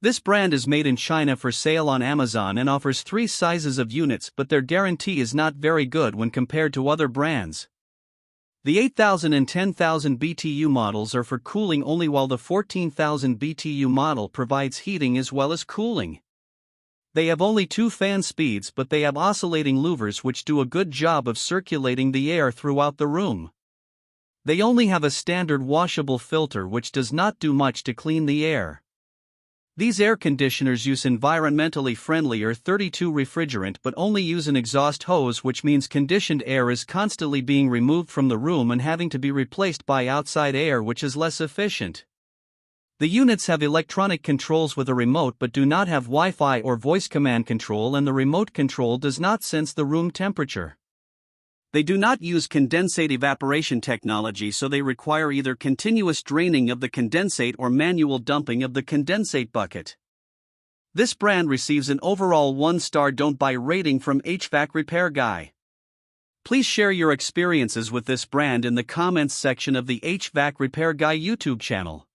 This brand is made in China for sale on Amazon and offers 3 sizes of units, but their guarantee is not very good when compared to other brands. The 8,000 and 10,000 BTU models are for cooling only, while the 14,000 BTU model provides heating as well as cooling. They have only 2 fan speeds, but they have oscillating louvers which do a good job of circulating the air throughout the room. They only have a standard washable filter which does not do much to clean the air. These air conditioners use environmentally friendlier 32 refrigerant but only use an exhaust hose, which means conditioned air is constantly being removed from the room and having to be replaced by outside air, which is less efficient. The units have electronic controls with a remote but do not have Wi-Fi or voice command control, and the remote control does not sense the room temperature. They do not use condensate evaporation technology, so they require either continuous draining of the condensate or manual dumping of the condensate bucket. This brand receives an overall 1-star don't buy rating from HvacRepairGuy. Please share your experiences with this brand in the comments section of the HvacRepairGuy YouTube channel.